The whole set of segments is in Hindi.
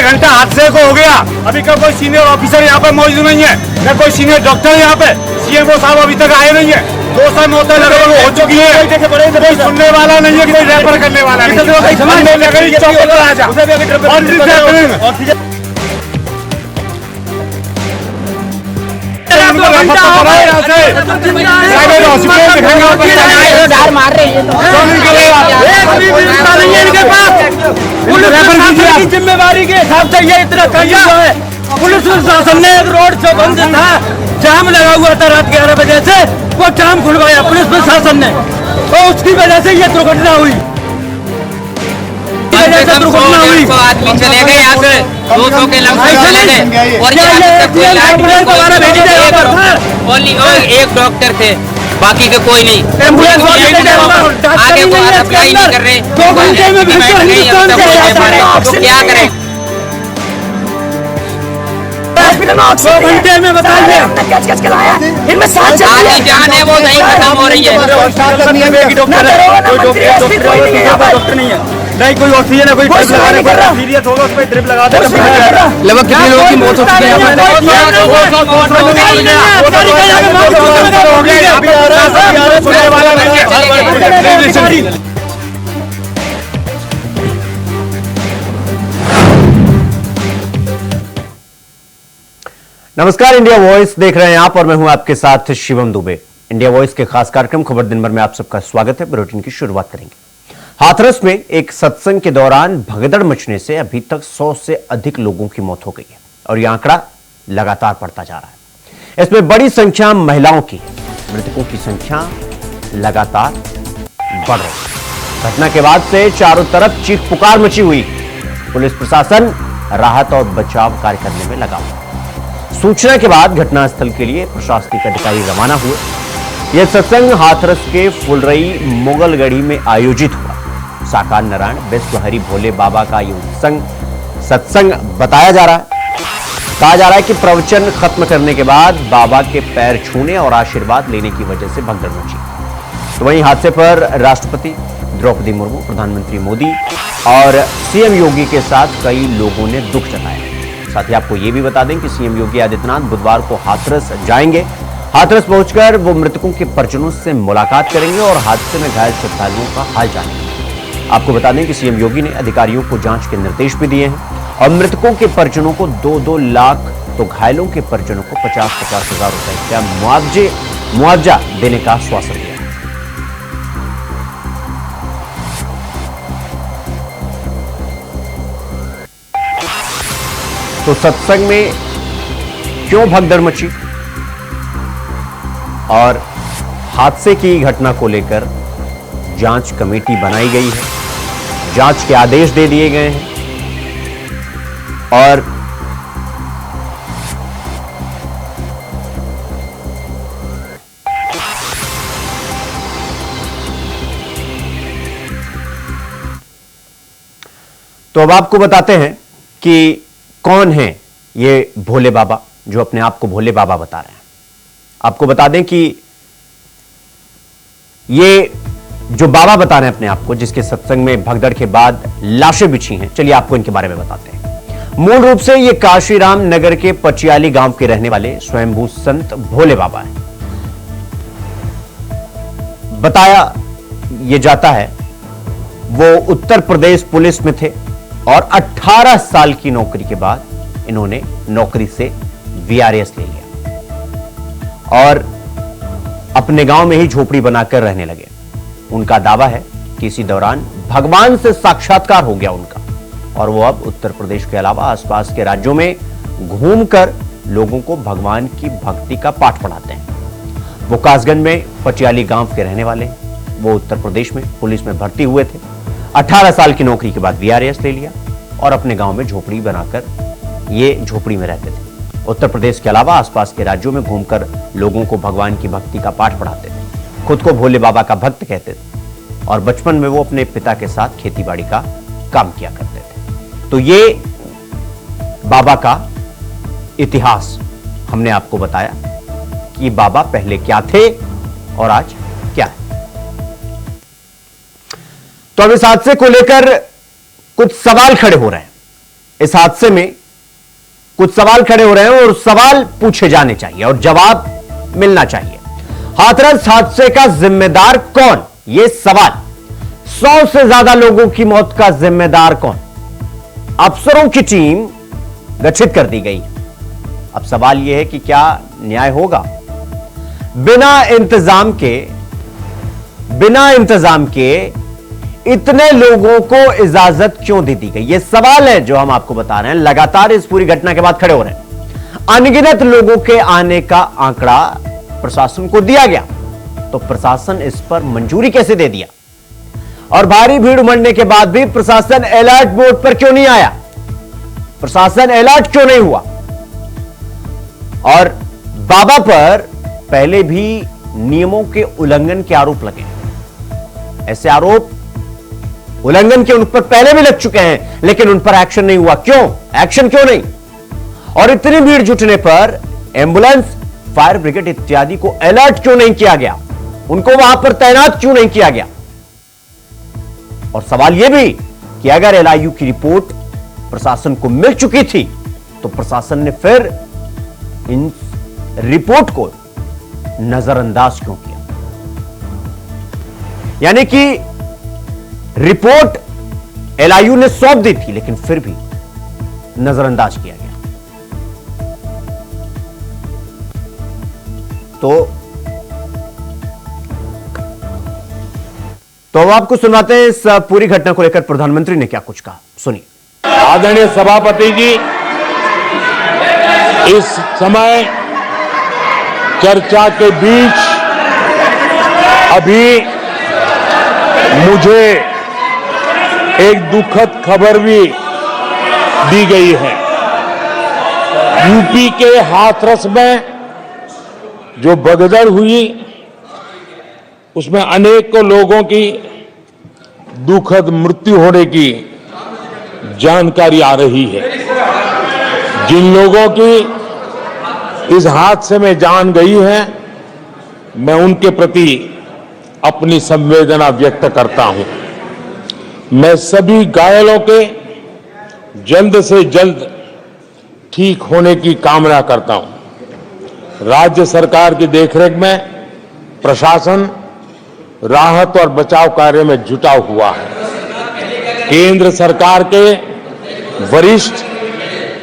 घंटा हादसे को हो गया, अभी का कोई सीनियर ऑफिसर यहाँ पे मौजूद नहीं है, न कोई सीनियर डॉक्टर यहाँ पे। सीएमओ साहब अभी तक आए नहीं है। 2 साल मौतें लगभग हो चुकी है, कोई सुनने वाला नहीं है, कोई रेफर करने वाला नहीं है। मार रही है जिम्मेवारी के हिसाब से ये इतना कहिया है। पुलिस प्रशासन ने एक रोड जो बंद था, जाम लगा हुआ था रात 11 बजे से, वो जाम खुलवाया पुलिस प्रशासन ने, और उसकी वजह से ये दुर्घटना हुई। आदमी चले गए यहाँ से, 200 के लगभग चले गए, और एक डॉक्टर थे, बाकी के कोई नहीं। आगे वो अप्लाई नहीं कर रहे, तो क्या करें? 2 घंटे में बताइए इनमें 7 जान है वो नहीं खत्म हो रही है। डॉक्टर नहीं है, नहीं कोई ऑक्सीजन है, कोई ड्रिप लगाने पर सीरियस होगा, उस पर ड्रिप लगा दे। लगभग कितने लोगों की मौत हो चुकी है? नमस्कार, इंडिया वॉइस देख रहे हैं आप और मैं हूं आपके साथ शिवम दुबे। इंडिया वॉइस के खास कार्यक्रम खबर दिन भर में आप सबका स्वागत है। बुलेटिन की शुरुआत करेंगे। हाथरस में एक सत्संग के दौरान भगदड़ मचने से अभी तक 100 से अधिक लोगों की मौत हो गई है और यह आंकड़ा लगातार बढ़ता जा रहा है। इसमें बड़ी संख्या महिलाओं की, मृतकों की संख्या लगातार बढ़ रही है। घटना के बाद से चारों तरफ चीख पुकार मची हुई। पुलिस प्रशासन राहत और बचाव कार्य करने में लगा हुआ। सूचना के बाद घटनास्थल के लिए प्रशासनिक अधिकारी रवाना हुए। यह सत्संग हाथरस के फुलरई मुगलगढ़ी में आयोजित हुआ। साकार नारायण विश्व हरि भोले बाबा का यह सत्संग बताया जा रहा है। कहा जा रहा है कि प्रवचन खत्म करने के बाद बाबा के पैर छूने और आशीर्वाद लेने की वजह से भगदड़ मची। तो वहीं हादसे पर राष्ट्रपति द्रौपदी मुर्मू, प्रधानमंत्री मोदी और सीएम योगी के साथ कई लोगों ने दुख जताया। साथ ही आपको यह भी बता दें कि सीएम योगी आदित्यनाथ बुधवार को हाथरस जाएंगे। हाथरस पहुंचकर वो मृतकों के परिजनों से मुलाकात करेंगे और हादसे में घायल श्रद्धालुओं का हाल जानेंगे। आपको बता दें कि सीएम योगी ने अधिकारियों को जांच के निर्देश भी दिए हैं और मृतकों के परिजनों को 2-2 लाख, तो घायलों के परिजनों को 50-50 हजार रुपए का मुआवजा देने का आश्वासन दिया। तो सत्संग में क्यों भगदड़ मची और हादसे की घटना को लेकर जांच कमेटी बनाई गई है, जांच के आदेश दे दिए गए हैं और तो अब आपको बताते हैं कि कौन है ये भोले बाबा जो अपने आप को भोले बाबा बता रहे हैं। आपको बता दें कि ये जो बाबा बता रहे हैं अपने आप को, जिसके सत्संग में भगदड़ के बाद लाशें बिछी हैं, चलिए आपको इनके बारे में बताते हैं। मूल रूप से ये काशीराम नगर के पचियाली गांव के रहने वाले स्वयंभू संत भोले बाबा हैं। बताया ये जाता है वो उत्तर प्रदेश पुलिस में थे और 18 साल की नौकरी के बाद इन्होंने नौकरी से वीआरएस ले लिया और अपने गांव में ही झोपड़ी बनाकर रहने लगे। उनका दावा है कि इसी दौरान भगवान से साक्षात्कार हो गया उनका और वो अब उत्तर प्रदेश के अलावा आसपास के राज्यों में घूमकर लोगों को भगवान की भक्ति का पाठ पढ़ाते हैं। वो कासगंज में पटियाली गांव के रहने वाले हैं। वो उत्तर प्रदेश में पुलिस में भर्ती हुए थे। 18 साल की नौकरी के बाद वीआरएस ले लिया और अपने गांव में झोपड़ी बनाकर ये झोपड़ी में रहते थे। उत्तर प्रदेश के अलावा आसपास के राज्यों में घूमकर लोगों को भगवान की भक्ति का पाठ पढ़ाते थे। खुद को भोले बाबा का भक्त कहते थे और बचपन में वो अपने पिता के साथ खेतीबाड़ी का काम किया करते थे। तो ये बाबा का इतिहास हमने आपको बताया कि बाबा पहले क्या थे और आज क्या है। तो अब इस हादसे को लेकर कुछ सवाल खड़े हो रहे हैं। इस हादसे में कुछ सवाल खड़े हो रहे हैं और सवाल पूछे जाने चाहिए और जवाब मिलना चाहिए। हाथरस हादसे का जिम्मेदार कौन, यह सवाल। 100 से ज्यादा लोगों की मौत का जिम्मेदार कौन? अफसरों की टीम गठित कर दी गई। अब सवाल यह है कि क्या न्याय होगा? बिना इंतजाम के इतने लोगों को इजाजत क्यों दे दी गई? यह सवाल है जो हम आपको बता रहे हैं, लगातार इस पूरी घटना के बाद खड़े हो रहे हैं। अनगिनत लोगों के आने का आंकड़ा प्रशासन को दिया गया, तो प्रशासन इस पर मंजूरी कैसे दे दिया? और भारी भीड़ उमड़ने के बाद भी प्रशासन अलर्ट मोड पर क्यों नहीं आया? प्रशासन अलर्ट क्यों नहीं हुआ? और बाबा पर पहले भी नियमों के उल्लंघन के आरोप लगे। ऐसे आरोप उल्लंघन के उन पर पहले भी लग चुके हैं, लेकिन उन पर एक्शन नहीं हुआ। क्यों? एक्शन क्यों नहीं? और इतनी भीड़ जुटने पर एम्बुलेंस, फायर ब्रिगेड इत्यादि को अलर्ट क्यों नहीं किया गया? उनको वहां पर तैनात क्यों नहीं किया गया? और सवाल यह भी कि अगर एलआईयू की रिपोर्ट प्रशासन को मिल चुकी थी, तो प्रशासन ने फिर इन रिपोर्ट को नजरअंदाज क्यों किया? यानी कि रिपोर्ट एलआईयू ने सौंप दी थी, लेकिन फिर भी नजरअंदाज किया गया। तो अब आपको सुनाते हैं इस पूरी घटना को लेकर प्रधानमंत्री ने क्या कुछ कहा, सुनिए। आदरणीय सभापति जी, इस समय चर्चा के बीच अभी मुझे एक दुखद खबर भी दी गई है। यूपी के हाथरस में जो भगदड़ हुई, उसमें अनेकों लोगों की दुखद मृत्यु होने की जानकारी आ रही है। जिन लोगों की इस हादसे में जान गई है, मैं उनके प्रति अपनी संवेदना व्यक्त करता हूं। मैं सभी घायलों के जल्द से जल्द ठीक होने की कामना करता हूं। राज्य सरकार की देखरेख में प्रशासन राहत और बचाव कार्य में जुटा हुआ है। केंद्र सरकार के वरिष्ठ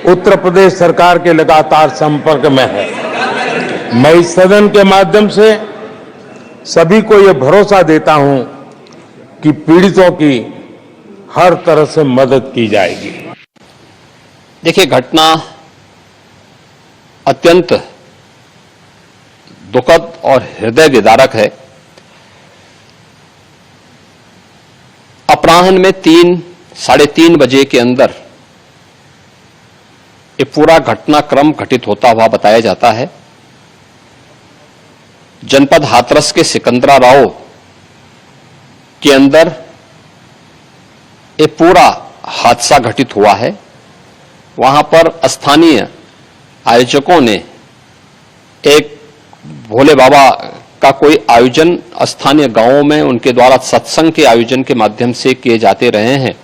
उत्तर प्रदेश सरकार के लगातार संपर्क में है। मैं इस सदन के माध्यम से सभी को यह भरोसा देता हूं कि पीड़ितों की हर तरह से मदद की जाएगी। देखिए, घटना अत्यंत दुखद और हृदय विदारक है। अपराह्न में 3-3:30 बजे के अंदर ये पूरा घटनाक्रम घटित होता हुआ बताया जाता है। जनपद हाथरस के सिकंदरा राव के अंदर ये पूरा हादसा घटित हुआ है। वहां पर स्थानीय आयोजकों ने एक भोले बाबा का कोई आयोजन स्थानीय गांवों में उनके द्वारा सत्संग के आयोजन के माध्यम से किए जाते रहे हैं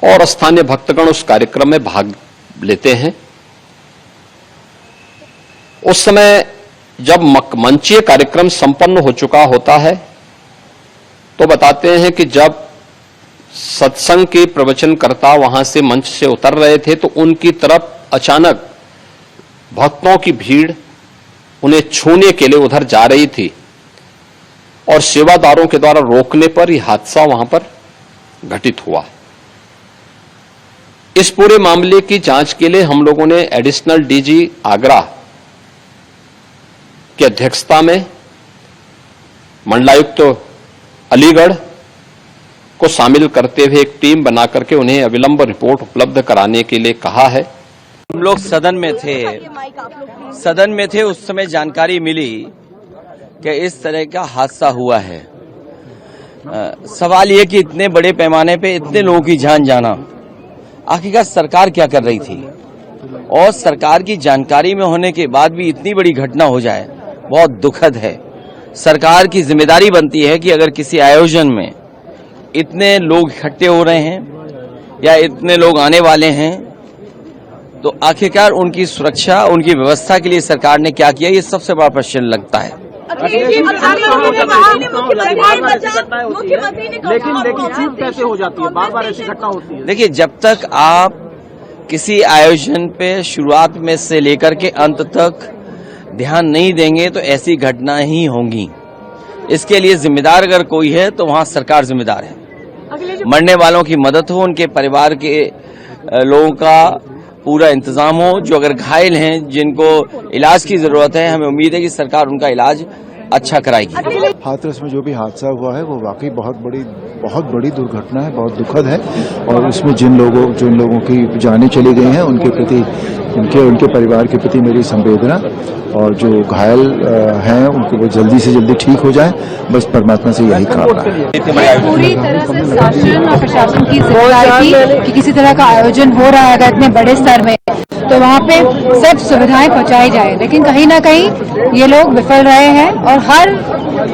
और स्थानीय भक्तगण उस कार्यक्रम में भाग लेते हैं। उस समय जब मंचीय कार्यक्रम संपन्न हो चुका होता है, तो बताते हैं कि जब सत्संग के प्रवचनकर्ता वहां से मंच से उतर रहे थे, तो उनकी तरफ अचानक भक्तों की भीड़ उन्हें छूने के लिए उधर जा रही थी और सेवादारों के द्वारा रोकने पर यह हादसा वहां पर घटित हुआ। इस पूरे मामले की जांच के लिए हम लोगों ने एडिशनल डीजी आगरा की अध्यक्षता में मंडलायुक्त अलीगढ़ को शामिल करते हुए एक टीम बनाकर के उन्हें अविलंब रिपोर्ट उपलब्ध कराने के लिए कहा है। हम लोग सदन में थे, उस समय जानकारी मिली कि इस तरह का हादसा हुआ है। सवाल ये कि इतने बड़े पैमाने पे इतने लोगों की जान जाना, आखिरकार सरकार क्या कर रही थी? और सरकार की जानकारी में होने के बाद भी इतनी बड़ी घटना हो जाए, बहुत दुखद है। सरकार की जिम्मेदारी बनती है कि अगर किसी आयोजन में इतने लोग इकट्ठे हो रहे हैं, या इतने लोग आने वाले हैं, तो आखिरकार उनकी सुरक्षा, उनकी व्यवस्था के लिए सरकार ने क्या किया, ये सबसे बड़ा प्रश्न लगता है। लेकिन चूक कैसे हो जाती है, बार बार ऐसी घटना होती है? देखिए, जब तक आप किसी आयोजन पे शुरुआत में से लेकर के अंत तक ध्यान नहीं देंगे तो ऐसी घटना ही होंगी। इसके लिए जिम्मेदार अगर कोई है तो वहां सरकार जिम्मेदार है। मरने वालों की मदद हो, उनके परिवार के लोगों का पूरा इंतजाम हो, जो अगर घायल हैं, जिनको इलाज की जरूरत है, हमें उम्मीद है कि सरकार उनका इलाज अच्छा कराएगी। हाथरस में जो भी हादसा हुआ है वो वाकई बहुत बड़ी दुर्घटना है, बहुत दुखद है। और उसमें जिन लोगों की जानें चली गई हैं उनके प्रति, उनके परिवार के प्रति मेरी संवेदना, और जो घायल हैं उनको वो जल्दी से जल्दी ठीक हो जाए, बस परमात्मा से यही कामना है। पूरी तरह से शासन और प्रशासन की जिम्मेदारी थी कि किसी तरह का आयोजन हो रहा है अगर इतने बड़े स्तर में, तो वहाँ पे सब सुविधाएं पहुँचाई जाए, लेकिन कहीं ना कहीं ये लोग विफल रहे हैं और हर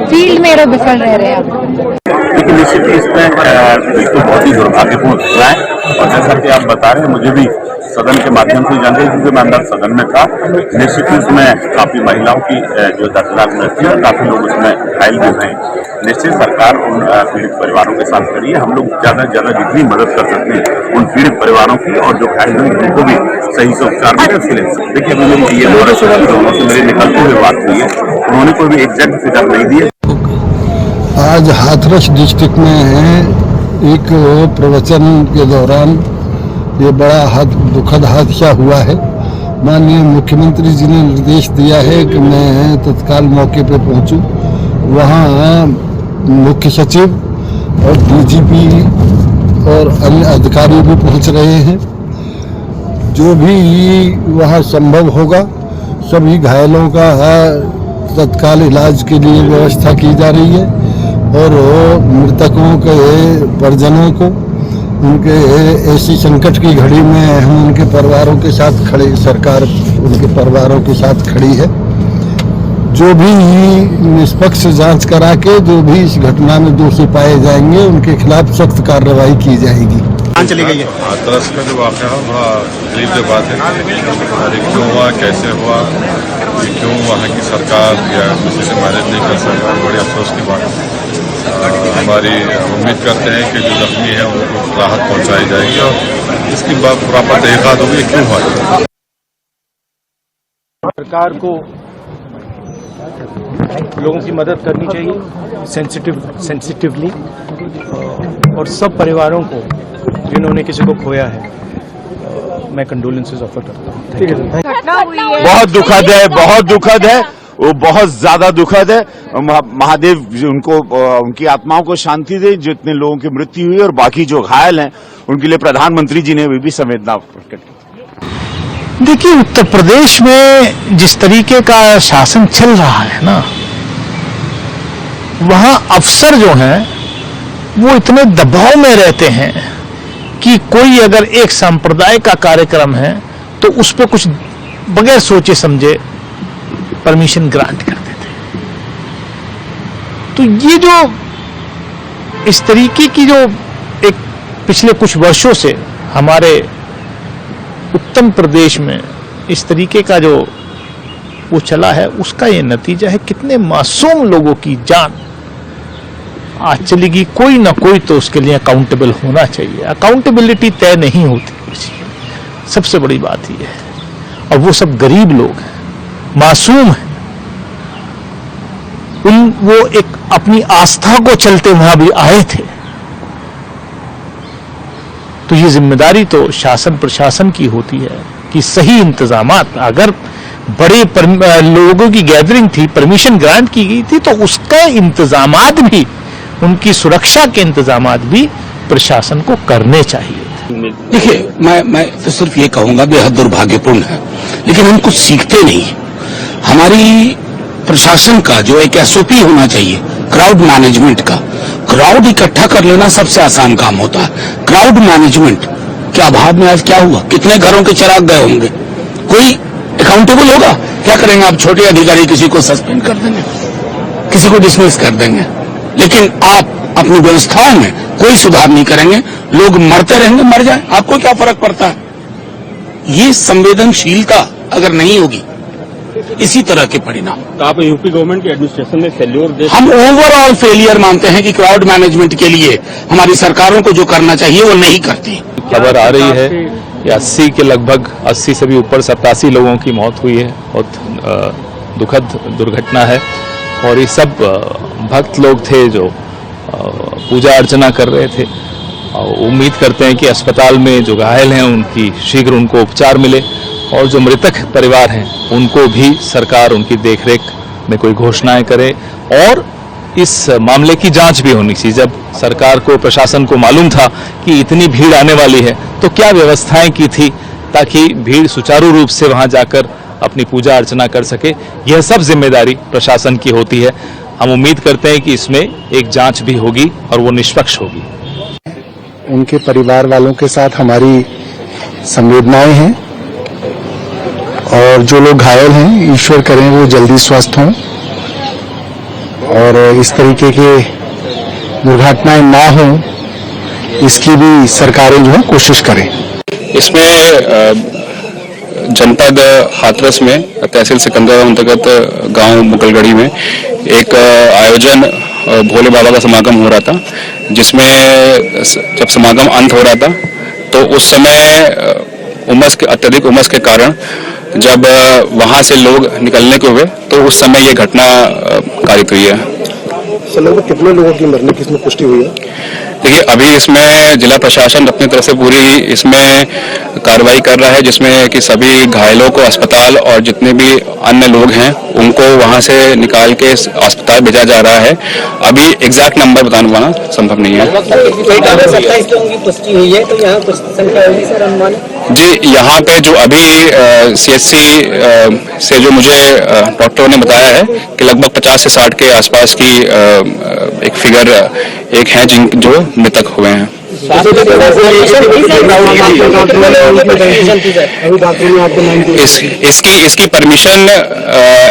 फील्ड में ये लोग विफल रह रहे हैं। लेकिन निश्चित ही इसमें तो बहुत ही दुर्भाग्यपूर्ण घटना है, और जैसा कि आप बता रहे हैं, मुझे भी सदन के माध्यम से जानकारी, क्योंकि मैं अंदर सदन में था। निश्चित ही उसमें काफी महिलाओं की जो दर्दनाक मृत्यु है, काफी लोग उसमें घायल भी हुए हैं। निश्चित सरकार उन पीड़ित परिवारों के साथ खड़ी है। हम लोग ज्यादा से ज्यादा जितनी मदद कर सकते हैं उन पीड़ित परिवारों की, और जो घायल हुए उनको भी सही से उपचार मिले उसके लिए। देखिए, अभी मेरी ये दोनों से मेरी निकलते हुए बात हुई है, उन्होंने कोई भी एग्जैक्ट फिगर नहीं दी है। आज हाथरस डिस्ट्रिक्ट में एक प्रवचन के दौरान ये बड़ा दुखद हादसा हुआ है। माननीय मुख्यमंत्री जी ने निर्देश दिया है कि मैं तत्काल मौके पर पहुंचूं। वहां मुख्य सचिव और डीजीपी और अन्य अधिकारी भी पहुंच रहे हैं। जो भी वहां संभव होगा सभी घायलों का तत्काल इलाज के लिए व्यवस्था की जा रही है, और मृतकों के परिजनों को उनके ऐसी संकट की घड़ी में हम उनके परिवारों के साथ खड़े, सरकार उनके परिवारों के साथ खड़ी है। जो भी निष्पक्ष जांच करा के जो भी इस घटना में दोषी पाए जाएंगे उनके खिलाफ सख्त कार्रवाई की जाएगी। चली गई है हाथरस का जो वाक़या है, बड़ा तकलीफ की बात है। क्यों हुआ, कैसे हुआ, क्यों वहाँ की सरकार या किसी से मैनेज नहीं कर सकता, बड़ी अफसोस की बात है। हमारी उम्मीद करते हैं कि जो जख्मी है उनको राहत पहुँचाई जाएगी और इसकी प्रॉपर तहकीकात होगी क्यों हुआ। सरकार को लोगों की मदद करनी चाहिए सेंसिटिवली, और सब परिवारों को जिन्होंने किसी को खोया है मैं कंडोलेंसेस ऑफर करता हूँ। ठीक है सर। बहुत दुखद है, बहुत दुखद है, वो बहुत ज्यादा दुखद है। महादेव उनको, उनकी आत्माओं को शांति दे, जितने लोगों की मृत्यु हुई, और बाकी जो घायल हैं उनके लिए प्रधानमंत्री जी ने भी संवेदना प्रकट की। देखिए, उत्तर प्रदेश में जिस तरीके का शासन चल रहा है ना, वहां अफसर जो हैं वो इतने दबाव में रहते हैं कि कोई अगर एक संप्रदाय का कार्यक्रम है तो उस पर कुछ बगैर सोचे समझे परमिशन ग्रांट कर देते हैं। तो ये जो इस तरीके की जो एक पिछले कुछ वर्षों से हमारे उत्तर प्रदेश में इस तरीके का जो वो चला है, उसका ये नतीजा है कितने मासूम लोगों की जान आज चलेगी। कोई ना कोई तो उसके लिए अकाउंटेबल होना चाहिए। अकाउंटेबिलिटी तय नहीं होती किसी, सबसे बड़ी बात ये है। और वो सब गरीब लोग हैं, मासूम हैं, वो एक अपनी आस्था को चलते वहां भी आए थे। तो ये जिम्मेदारी तो शासन प्रशासन की होती है कि सही इंतजामात, अगर बड़े लोगों की गैदरिंग थी, परमिशन ग्रांट की गई थी, तो उसका इंतजामात भी, उनकी सुरक्षा के इंतजामात भी प्रशासन को करने चाहिए। देखिए, मैं तो सिर्फ ये कहूंगा बेहद दुर्भाग्यपूर्ण है, लेकिन हम कुछ सीखते नहीं। हमारी प्रशासन का जो एक एसओपी होना चाहिए क्राउड मैनेजमेंट का, क्राउड इकट्ठा कर लेना सबसे आसान काम होता है। क्राउड मैनेजमेंट के अभाव में आज क्या हुआ, कितने घरों के चिराग गए होंगे, कोई अकाउंटेबल होगा? क्या करेंगे आप? छोटे अधिकारी किसी को सस्पेंड कर देंगे, किसी को डिसमिस कर देंगे, लेकिन आप अपनी व्यवस्थाओं में कोई सुधार नहीं करेंगे, लोग मरते रहेंगे, मर जाए, आपको क्या फर्क पड़ता है? ये संवेदनशीलता अगर नहीं होगी, इसी तरह के परिणाम। तो आप यूपी गवर्नमेंट की एडमिनिस्ट्रेशन में फेल्योर हम ओवरऑल फेलियर मानते हैं कि क्राउड मैनेजमेंट के लिए हमारी सरकारों को जो करना चाहिए वो नहीं करती। खबर आ रही है कि 80 के लगभग 80 से भी ऊपर 87 लोगों की मौत हुई है। बहुत दुखद दुर्घटना है और ये सब भक्त लोग थे जो पूजा अर्चना कर रहे थे। उम्मीद करते हैं कि अस्पताल में जो घायल हैं उनकी शीघ्र उनको उपचार मिले और जो मृतक परिवार हैं उनको भी सरकार उनकी देखरेख में कोई घोषणाएं करे और इस मामले की जांच भी होनी चाहिए। जब सरकार को, प्रशासन को मालूम था कि इतनी भीड़ आने वाली है तो क्या व्यवस्थाएं की थी ताकि भीड़ सुचारू रूप से वहां जाकर अपनी पूजा अर्चना कर सके। यह सब जिम्मेदारी प्रशासन की होती है। हम उम्मीद करते हैं कि इसमें एक जांच भी होगी और वो निष्पक्ष होगी। उनके परिवार वालों के साथ हमारी संवेदनाएं हैं और जो लोग घायल हैं, ईश्वर करें वो जल्दी स्वस्थ हों और इस तरीके के दुर्घटनाएं ना हों, इसकी भी सरकारें जो है कोशिश करें। इसमें जनपद हाथरस में तहसील सिकंदराबाद अंतर्गत गांव मुगलगढ़ी में एक आयोजन भोले बाबा का समागम हो रहा था, जिसमें जब समागम अंत हो रहा था तो उस समय अत्यधिक उमस के कारण जब वहां से लोग निकलने को हुए तो उस समय ये घटना कारित हुई है। लगभग कितने लोगों की मरने की इसमें पुष्टि हुई है? देखिए, अभी इसमें जिला प्रशासन अपनी तरफ से पूरी इसमें कार्रवाई कर रहा है, जिसमें कि सभी घायलों को अस्पताल और जितने भी अन्य लोग हैं उनको वहां से निकाल के अस्पताल भेजा जा रहा है। अभी एग्जैक्ट नंबर बताना संभव नहीं है। जी, यहाँ पे जो अभी CHC से जो मुझे डॉक्टरों ने बताया है कि लगभग 50 से 60 के आसपास की एक फिगर एक है जो मृतक हुए हैं। इसकी परमिशन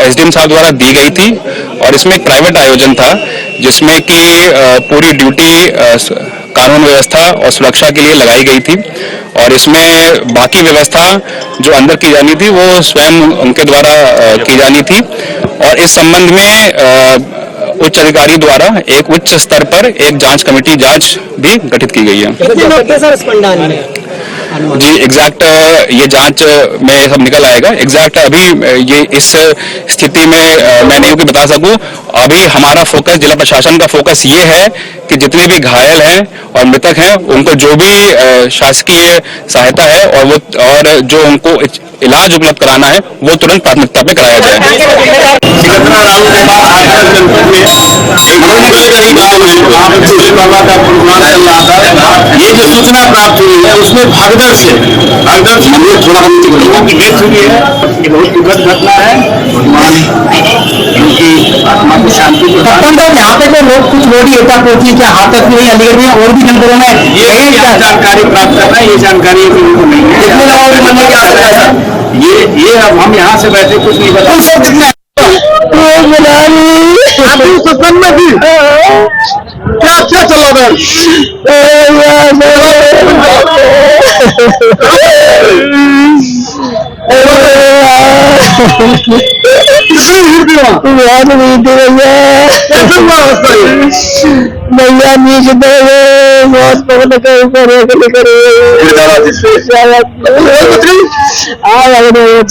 SDM साहब द्वारा दी गई थी और इसमें एक प्राइवेट आयोजन था जिसमें कि पूरी ड्यूटी कानून व्यवस्था और सुरक्षा के लिए लगाई गई थी और इसमें बाकी व्यवस्था जो अंदर की जानी थी वो स्वयं उनके द्वारा की जानी थी और इस संबंध में उच्च अधिकारी द्वारा एक उच्च स्तर पर एक जांच कमेटी भी गठित की गई है। जी, एग्जैक्ट ये जांच में सब निकल आएगा। एग्जैक्ट अभी ये इस स्थिति में मैं नहीं बता सकूं। अभी हमारा फोकस, जिला प्रशासन का फोकस ये है कि जितने भी घायल हैं और मृतक हैं उनको जो भी शासकीय सहायता है और जो उनको इलाज उपलब्ध कराना है वो तुरंत प्राथमिकता पे कराया जाए। ये जो सूचना प्राप्त हुई है उसमें भगदड़ से थोड़ा लोगों की डेथ हुई है। ये बहुत दुखद घटना है। उनकी आत्मा की शांति के साथ यहाँ पे जो लोग कुछ रोडी एटा पहुंची क्या हाथरस में, अलीगढ़ में और भी जनपदों में ये जानकारी प्राप्त करना है। ये जानकारी उनको नहीं है। कितने लोगों की मरने की आशंका है? ये अब हम यहाँ से बैठे कुछ नहीं बता सकते। क्या क्या चलोगे? भैया नीचे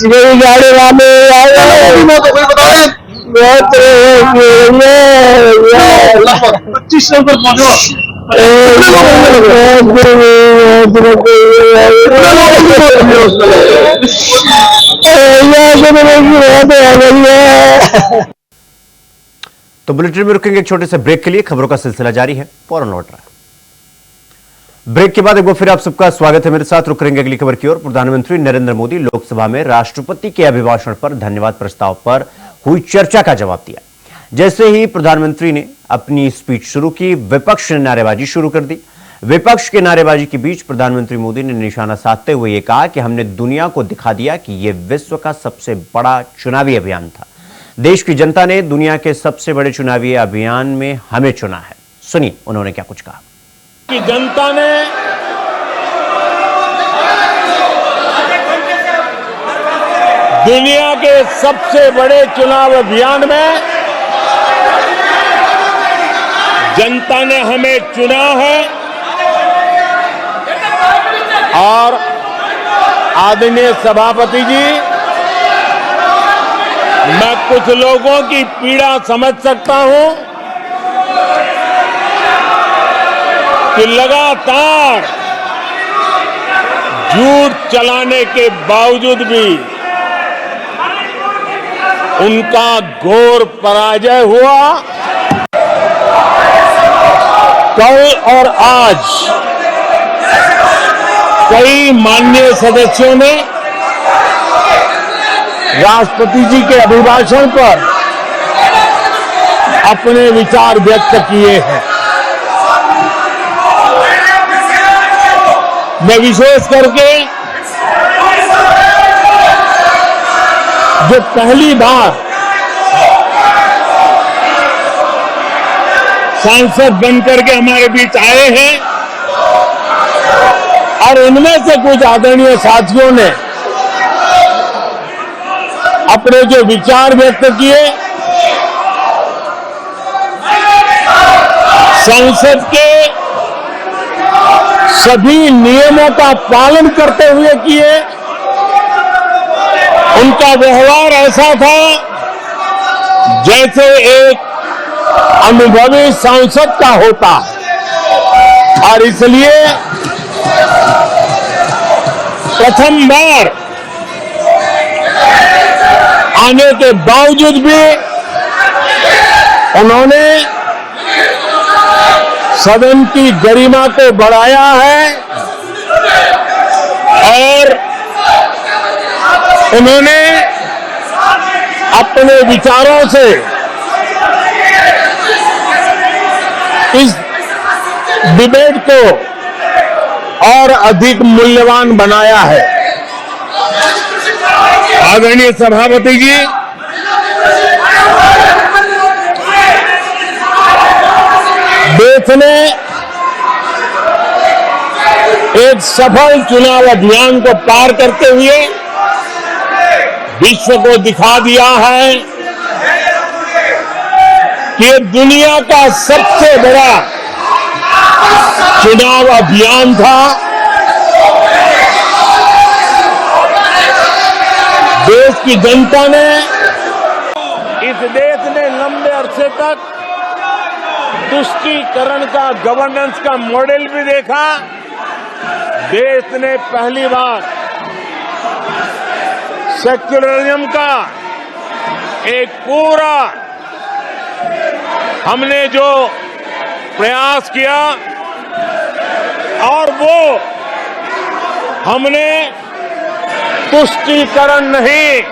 बहुत गाड़ी वाले 2500 पर पहुंचो। तो बुलेटिन में रुकेंगे एक छोटे से ब्रेक के लिए। खबरों का सिलसिला जारी है, फौरन लौट रहा है। ब्रेक के बाद एक बार फिर आप सबका स्वागत है। मेरे साथ रुक करेंगे अगली खबर की ओर। प्रधानमंत्री नरेंद्र मोदी लोकसभा में राष्ट्रपति के अभिभाषण पर धन्यवाद प्रस्ताव पर हुई चर्चा का जवाब दिया। जैसे ही प्रधानमंत्री ने अपनी स्पीच शुरू की, विपक्ष ने नारेबाजी शुरू कर दी। विपक्ष के नारेबाजी के बीच प्रधानमंत्री मोदी ने निशाना साधते हुए यह कहा कि हमने दुनिया को दिखा दिया कि यह विश्व का सबसे बड़ा चुनावी अभियान था। देश की जनता ने दुनिया के सबसे बड़े चुनावी अभियान में हमें चुना है। सुनिए उन्होंने क्या कुछ कहा। कि जनता ने दुनिया के सबसे बड़े चुनाव अभियान में जनता ने हमें चुना है और आदरणीय सभापति जी, मैं कुछ लोगों की पीड़ा समझ सकता हूं कि लगातार झूठ चलाने के बावजूद भी उनका घोर पराजय हुआ। कल और आज कई माननीय सदस्यों ने राष्ट्रपति जी के अभिभाषण पर अपने विचार व्यक्त किए हैं। मैं विशेष करके जो पहली बार सांसद बनकर के हमारे बीच आए हैं और इनमें से कुछ आदरणीय साथियों ने अपने जो विचार व्यक्त किए, संसद के सभी नियमों का पालन करते हुए किए। उनका व्यवहार ऐसा था जैसे एक अनुभवी सांसद का होता और इसलिए प्रथम बार आने के बावजूद भी उन्होंने सदन की गरिमा को बढ़ाया है और उन्होंने अपने विचारों से इस डिबेट को और अधिक मूल्यवान बनाया है। आदरणीय सभापति जी, देश ने एक सफल चुनाव अभियान को पार करते हुए विश्व को दिखा दिया है कि दुनिया का सबसे बड़ा चुनाव अभियान था। देश की जनता ने, इस देश ने लंबे अरसे तक तुष्टीकरण का, गवर्नेंस का मॉडल भी देखा। देश ने पहली बार सेक्युलरिज्म का एक पूरा हमने जो प्रयास किया और वो हमने तुष्टीकरण नहीं,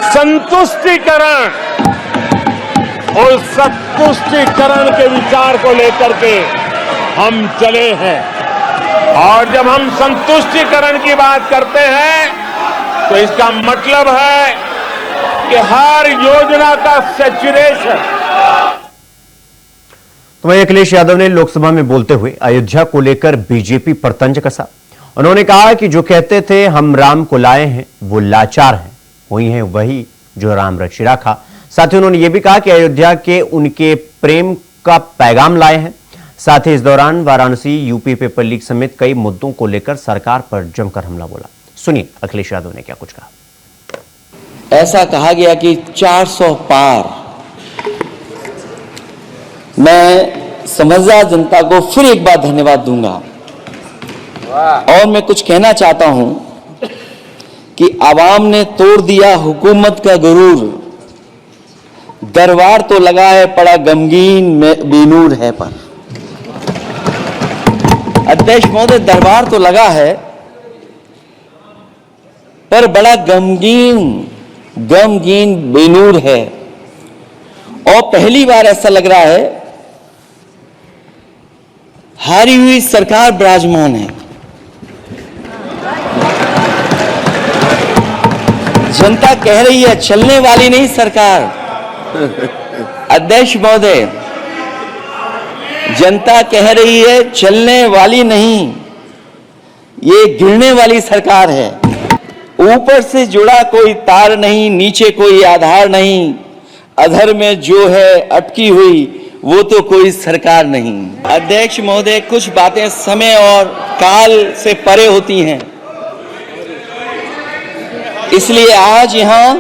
संतुष्टीकरण, और संतुष्टीकरण के विचार को लेकर के हम चले हैं। और जब हम संतुष्टीकरण की बात करते हैं तो इसका मतलब है कि हर योजना का सैचुरेशन। तो वहीं अखिलेश यादव ने लोकसभा में बोलते हुए अयोध्या को लेकर बीजेपी पर तंज कसा। उन्होंने कहा कि जो कहते थे हम राम को लाए हैं वो लाचार हैं, हुई हैं वही जो राम रचि राखा। साथ ही उन्होंने ये भी कहा कि अयोध्या के उनके प्रेम का पैगाम लाए हैं। साथ ही इस दौरान वाराणसी, यूपी पेपर लीक समेत कई मुद्दों को लेकर सरकार पर जमकर हमला बोला। सुनिए अखिलेश यादव ने क्या कुछ कहा। ऐसा कहा गया कि 400 पार। मैं समझदार जनता को फिर एक बार धन्यवाद दूंगा और मैं कुछ कहना चाहता हूं कि आवाम ने तोड़ दिया हुकूमत का गुरूर, दरबार तो लगा है पड़ा गमगीन में बेनूर है। पर अध्यक्ष महोदय, दरबार तो लगा है पर बड़ा गमगीन बेनूर है। और पहली बार ऐसा लग रहा है हारी हुई सरकार विराजमान है। जनता कह रही है चलने वाली नहीं सरकार। अध्यक्ष महोदय, जनता कह रही है चलने वाली नहीं, ये गिरने वाली सरकार है। ऊपर से जुड़ा कोई तार नहीं, नीचे कोई आधार नहीं, अधर में जो है अटकी हुई वो तो कोई सरकार नहीं। अध्यक्ष महोदय, कुछ बातें समय और काल से परे होती हैं, इसलिए आज यहां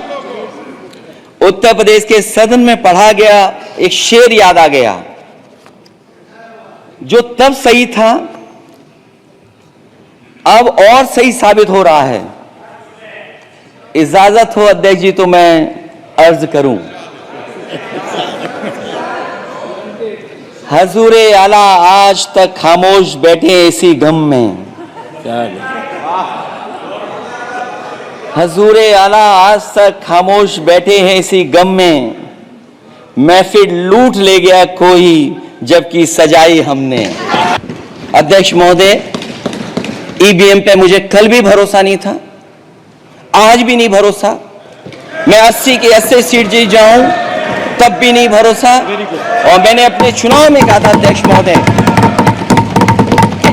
उत्तर प्रदेश के सदन में पढ़ा गया एक शेर याद आ गया, जो तब सही था अब और सही साबित हो रहा है। इजाजत हो अध्यक्ष जी तो मैं अर्ज करूं। हजूरे आला आज तक खामोश बैठे इसी गम में, हजूरे आला आज तक खामोश बैठे हैं इसी गम में, महफिल लूट ले गया कोई जबकि सजाई हमने। अध्यक्ष महोदय, ईवीएम पे मुझे कल भी भरोसा नहीं था, आज भी नहीं भरोसा। मैं 80 की 80 सीट जीत जाऊं तब भी नहीं भरोसा। और मैंने अपने चुनाव में कहा था अध्यक्ष महोदय,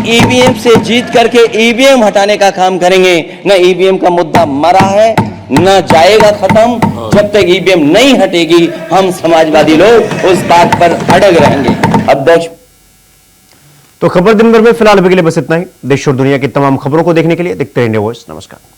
ईवीएम से जीत करके ईवीएम हटाने का काम करेंगे। न ईवीएम का मुद्दा मरा है न जाएगा खत्म। जब तक ईवीएम नहीं हटेगी हम समाजवादी लोग उस बात पर अड़ग रहेंगे। अध्यक्ष, तो खबर दिन भर में फिलहाल अभी के लिए बस इतना ही। देश और दुनिया की तमाम खबरों को देखने के लिए देखते रहिए इंडिया वॉइस। नमस्कार।